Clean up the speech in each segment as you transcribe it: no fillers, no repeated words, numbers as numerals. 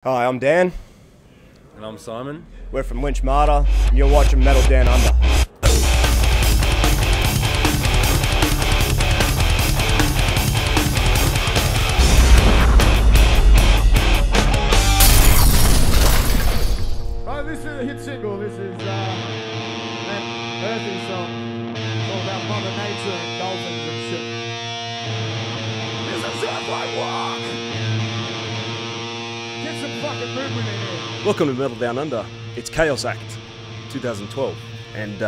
Hi, I'm Dan. And I'm Simon. We're from Lynchmada, and you're watching Metal Down Under. Alright, this is a hit single. This is an earthy song. It's all about Mother Nature and dolphins and shit. This is Earth I Walk! Get some fucking movement in here. Welcome to Metal Down Under. It's Chaos Act 2012. And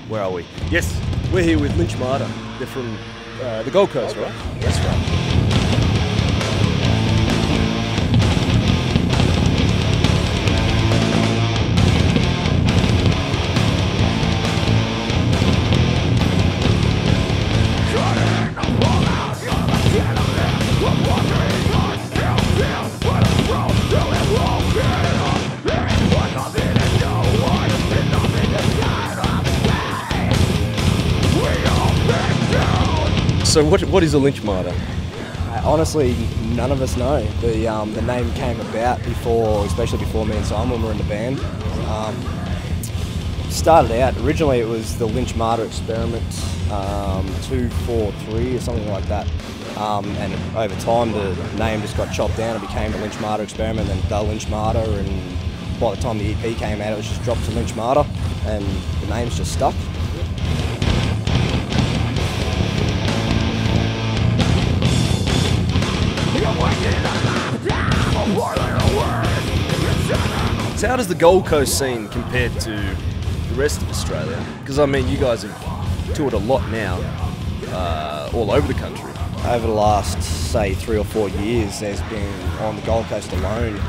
where are we? Yes, we're here with Lynchmada. They're from the Gold Coast, right? That's right. So what is a Lynchmada? Honestly, none of us know. The name came about before, especially before me and Simon were in the band. Started out, originally it was the Lynchmada Experiment 243 or something like that. And over time the name just got chopped down and became the Lynchmada Experiment, then the Lynchmada, and by the time the EP came out it was just dropped to Lynchmada and the name's just stuck. So how does the Gold Coast scene compare to the rest of Australia? Because I mean, you guys have toured a lot now, all over the country. Over the last, say, 3 or 4 years, there's been, on the Gold Coast alone,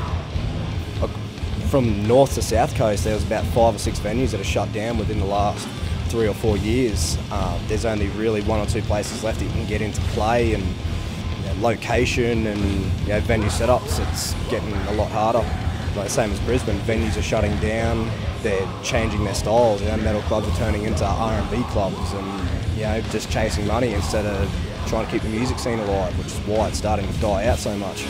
from north to south coast, there was about 5 or 6 venues that are shut down within the last 3 or 4 years. There's only really 1 or 2 places left that you can get into play, and location and venue setups, it's getting a lot harder. Like same as Brisbane, venues are shutting down, they're changing their styles. Metal clubs are turning into R&B clubs, and just chasing money instead of trying to keep the music scene alive, which is why it's starting to die out so much.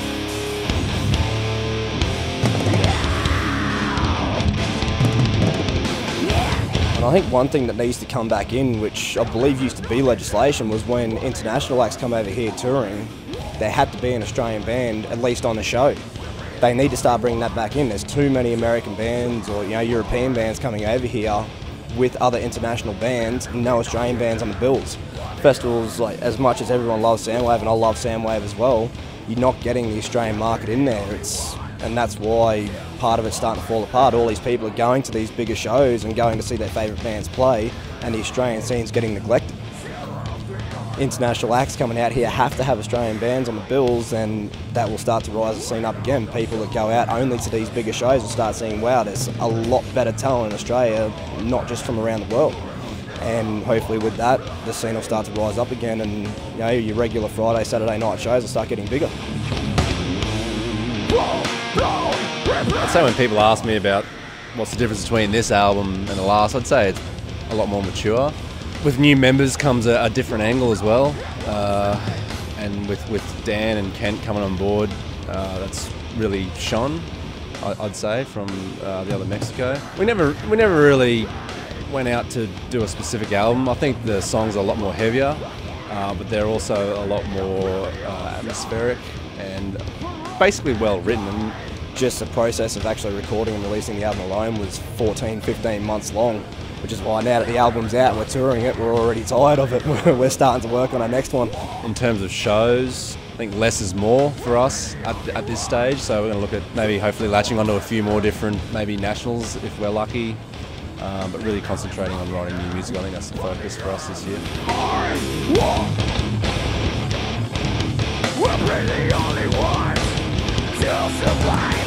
And I think one thing that needs to come back in, which I believe used to be legislation, was when international acts come over here touring, there had to be an Australian band at least on the show. They need to start bringing that back in. There's too many American bands or European bands coming over here with other international bands and no Australian bands on the bills. Festivals, like, as much as everyone loves Soundwave, and I love Soundwave as well, you're not getting the Australian market in there. And that's why part of it's starting to fall apart. All these people are going to these bigger shows and going to see their favourite bands play, and the Australian scene's getting neglected. International acts coming out here have to have Australian bands on the bills, and that will start to rise the scene up again. People that go out only to these bigger shows will start seeing, wow, there's a lot better talent in Australia, not just from around the world. And hopefully with that, the scene will start to rise up again, and your regular Friday, Saturday night shows will start getting bigger. I'd say when people ask me about what's the difference between this album and the last, I'd say it's a lot more mature. With new members comes a different angle as well, and with Dan and Kent coming on board, that's really shone, I'd say, from the other Mexico. We never really went out to do a specific album. I think the songs are a lot more heavier, but they're also a lot more atmospheric and basically well written. And just the process of actually recording and releasing the album alone was 14, 15 months long, which is why now that the album's out and we're touring it, we're already tired of it. We're starting to work on our next one. In terms of shows, I think less is more for us at this stage, so we're going to look at maybe hopefully latching onto a few more different, maybe nationals if we're lucky, but really concentrating on writing new music. I think that's the focus for us this year. We're the only ones to survive.